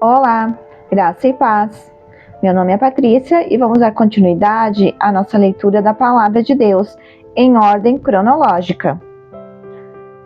Olá, graça e paz. Meu nome é Patrícia e vamos dar continuidade à nossa leitura da Palavra de Deus em ordem cronológica.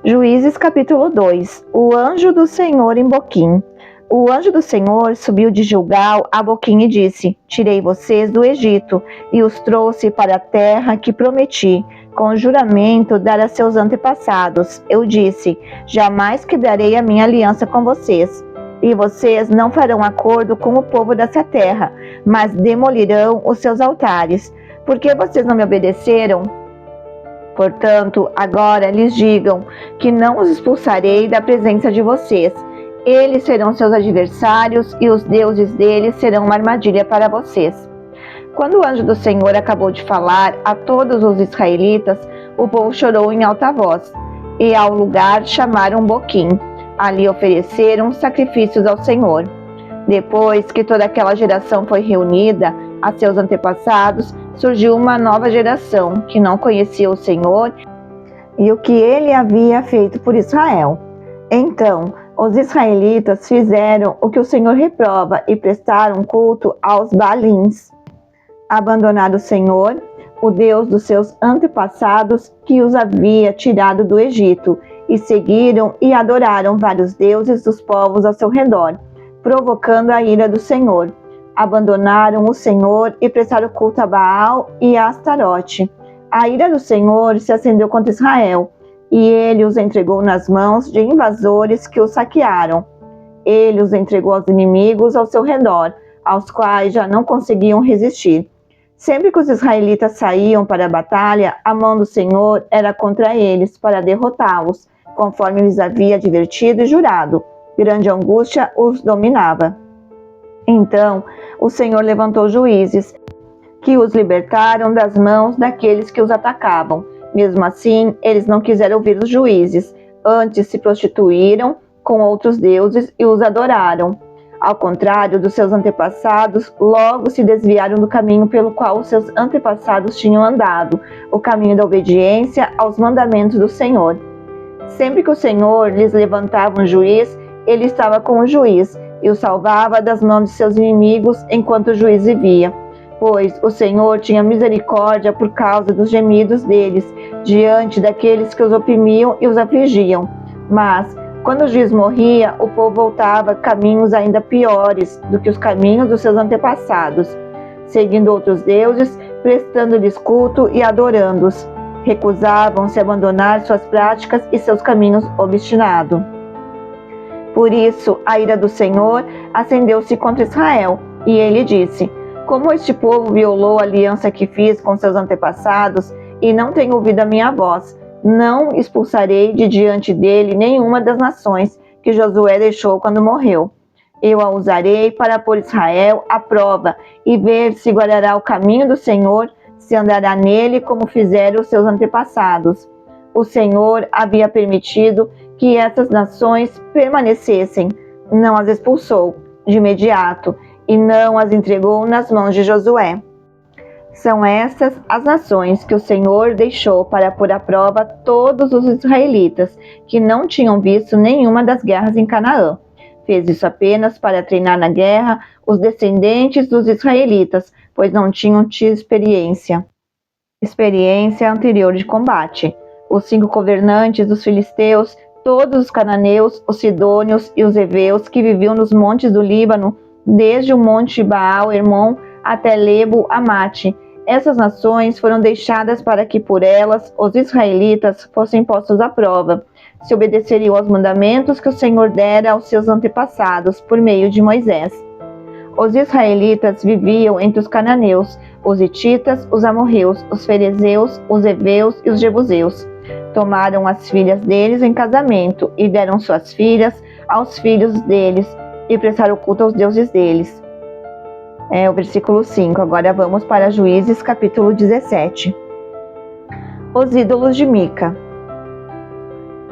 Juízes capítulo 2. O anjo do Senhor em Boquim. O anjo do Senhor subiu de Gilgal a Boquim e disse: Tirei vocês do Egito e os trouxe para a terra que prometi, com juramento dar a seus antepassados. Eu disse: Jamais quebrarei a minha aliança com vocês. E vocês não farão acordo com o povo dessa terra, mas demolirão os seus altares. Porque vocês não me obedeceram? Portanto, agora lhes digam que não os expulsarei da presença de vocês. Eles serão seus adversários e os deuses deles serão uma armadilha para vocês. Quando o anjo do Senhor acabou de falar a todos os israelitas, o povo chorou em alta voz, e ao lugar chamaram Boquim. Ali ofereceram sacrifícios ao Senhor. Depois que toda aquela geração foi reunida a seus antepassados, surgiu uma nova geração que não conhecia o Senhor e o que ele havia feito por Israel. Então, os israelitas fizeram o que o Senhor reprova e prestaram culto aos Baalins. Abandonaram o Senhor, o Deus dos seus antepassados, que os havia tirado do Egito, e seguiram e adoraram vários deuses dos povos ao seu redor, provocando a ira do Senhor. Abandonaram o Senhor e prestaram culto a Baal e a Astarote. A ira do Senhor se acendeu contra Israel, e ele os entregou nas mãos de invasores que os saquearam. Ele os entregou aos inimigos ao seu redor, aos quais já não conseguiam resistir. Sempre que os israelitas saíam para a batalha, a mão do Senhor era contra eles para derrotá-los, conforme lhes havia advertido e jurado. Grande angústia os dominava. Então o Senhor levantou juízes, que os libertaram das mãos daqueles que os atacavam. Mesmo assim, eles não quiseram ouvir os juízes, antes se prostituíram com outros deuses e os adoraram. Ao contrário dos seus antepassados, logo se desviaram do caminho pelo qual os seus antepassados tinham andado, o caminho da obediência aos mandamentos do Senhor. Sempre que o Senhor lhes levantava um juiz, ele estava com o juiz e o salvava das mãos de seus inimigos enquanto o juiz vivia. Pois o Senhor tinha misericórdia por causa dos gemidos deles, diante daqueles que os oprimiam e os afligiam. Mas, quando o juiz morria, o povo voltava a caminhos ainda piores do que os caminhos dos seus antepassados, seguindo outros deuses, prestando-lhes culto e adorando-os. Recusavam-se a abandonar suas práticas e seus caminhos obstinados. Por isso, a ira do Senhor acendeu-se contra Israel, e ele disse: Como este povo violou a aliança que fiz com seus antepassados e não tem ouvido a minha voz, não expulsarei de diante dele nenhuma das nações que Josué deixou quando morreu. Eu a usarei para pôr Israel à prova e ver se guardará o caminho do Senhor, se andará nele como fizeram os seus antepassados. O Senhor havia permitido que essas nações permanecessem, não as expulsou de imediato e não as entregou nas mãos de Josué. São estas as nações que o Senhor deixou para pôr à prova todos os israelitas, que não tinham visto nenhuma das guerras em Canaã. Fez isso apenas para treinar na guerra os descendentes dos israelitas, pois não tinham tido experiência anterior de combate. Os 5 governantes dos filisteus, todos os cananeus, os sidônios e os heveus que viviam nos montes do Líbano, desde o monte Baal Hermon até Lebo Amate. Essas nações foram deixadas para que por elas os israelitas fossem postos à prova, se obedeceriam aos mandamentos que o Senhor dera aos seus antepassados por meio de Moisés. Os israelitas viviam entre os cananeus, os hititas, os amorreus, os ferezeus, os heveus e os jebuseus. Tomaram as filhas deles em casamento e deram suas filhas aos filhos deles e prestaram culto aos deuses deles. O versículo 5. Agora vamos para Juízes capítulo 17. Os ídolos de Mica.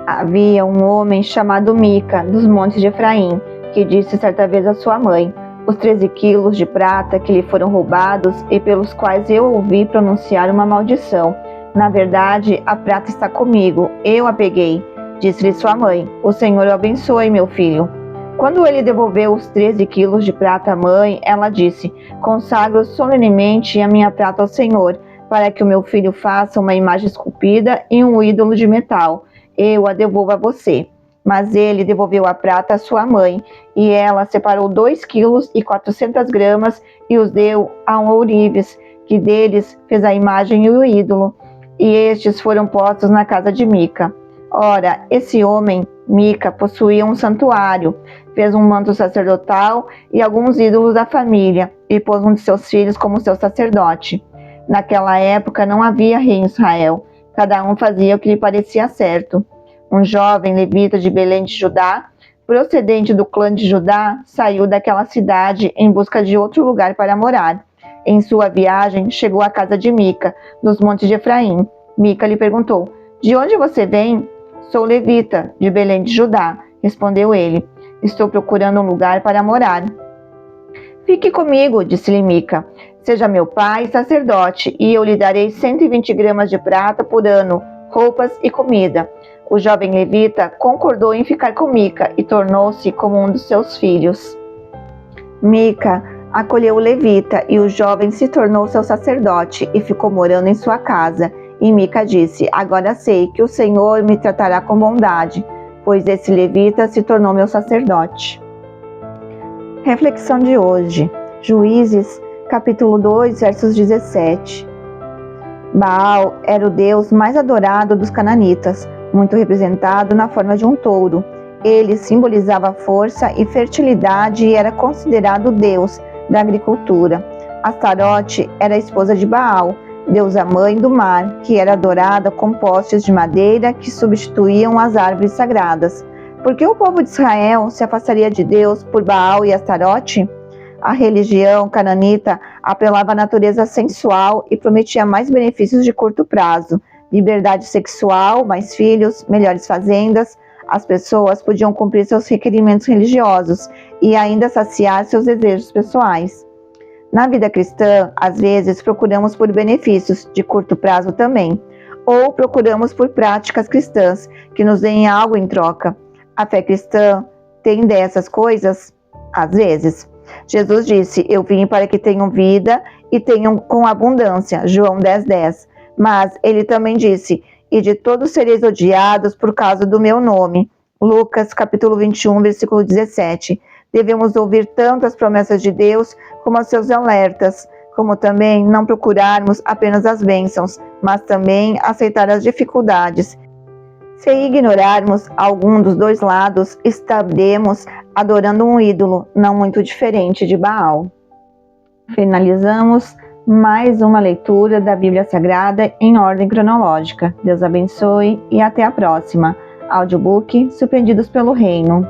Havia um homem chamado Mica, dos montes de Efraim, que disse certa vez à sua mãe: Os 13 quilos de prata que lhe foram roubados e pelos quais eu ouvi pronunciar uma maldição. Na verdade, a prata está comigo, eu a peguei. Disse-lhe sua mãe: O Senhor o abençoe, meu filho. Quando ele devolveu os 13 quilos de prata à mãe, ela disse: consagro solenemente a minha prata ao Senhor, para que o meu filho faça uma imagem esculpida e um ídolo de metal. Eu a devolvo a você. Mas ele devolveu a prata à sua mãe, e ela separou 2 quilos e 400 gramas e os deu a um ourives, que deles fez a imagem e o ídolo. E estes foram postos na casa de Mica. Ora, esse homem, Mica, possuía um santuário, fez um manto sacerdotal e alguns ídolos da família, e pôs um de seus filhos como seu sacerdote. Naquela época não havia rei em Israel, cada um fazia o que lhe parecia certo. Um jovem levita de Belém de Judá, procedente do clã de Judá, saiu daquela cidade em busca de outro lugar para morar. Em sua viagem, chegou à casa de Mica, nos montes de Efraim. Mica lhe perguntou: de onde você vem? Sou levita, de Belém de Judá, respondeu ele. Estou procurando um lugar para morar. Fique comigo, disse-lhe Mica. Seja meu pai sacerdote, e eu lhe darei 120 gramas de prata por ano, roupas e comida. O jovem levita concordou em ficar com Mica e tornou-se como um dos seus filhos. Mica acolheu o levita e o jovem se tornou seu sacerdote e ficou morando em sua casa. E Mica disse: agora sei que o Senhor me tratará com bondade, pois esse levita se tornou meu sacerdote. Reflexão de hoje, Juízes, capítulo 2, versos 17. Baal era o deus mais adorado dos cananitas, muito representado na forma de um touro. Ele simbolizava força e fertilidade e era considerado o deus da agricultura. Astarote era a esposa de Baal, deusa mãe do mar, que era adorada com postes de madeira que substituíam as árvores sagradas. Por que o povo de Israel se afastaria de Deus por Baal e Astarote? A religião cananita apelava à natureza sensual e prometia mais benefícios de curto prazo: liberdade sexual, mais filhos, melhores fazendas. As pessoas podiam cumprir seus requerimentos religiosos e ainda saciar seus desejos pessoais. Na vida cristã, às vezes procuramos por benefícios de curto prazo também, ou procuramos por práticas cristãs que nos deem algo em troca. A fé cristã tem dessas coisas? Às vezes. Jesus disse: eu vim para que tenham vida e tenham com abundância, João 10:10. Mas ele também disse: e de todos sereis odiados por causa do meu nome, Lucas capítulo 21, versículo 17. Devemos ouvir tanto as promessas de Deus como os seus alertas, como também não procurarmos apenas as bênçãos, mas também aceitar as dificuldades. Se ignorarmos algum dos dois lados, estaremos adorando um ídolo não muito diferente de Baal. Finalizamos mais uma leitura da Bíblia Sagrada em ordem cronológica. Deus abençoe e até a próxima. Audiobook Surpreendidos pelo Reino.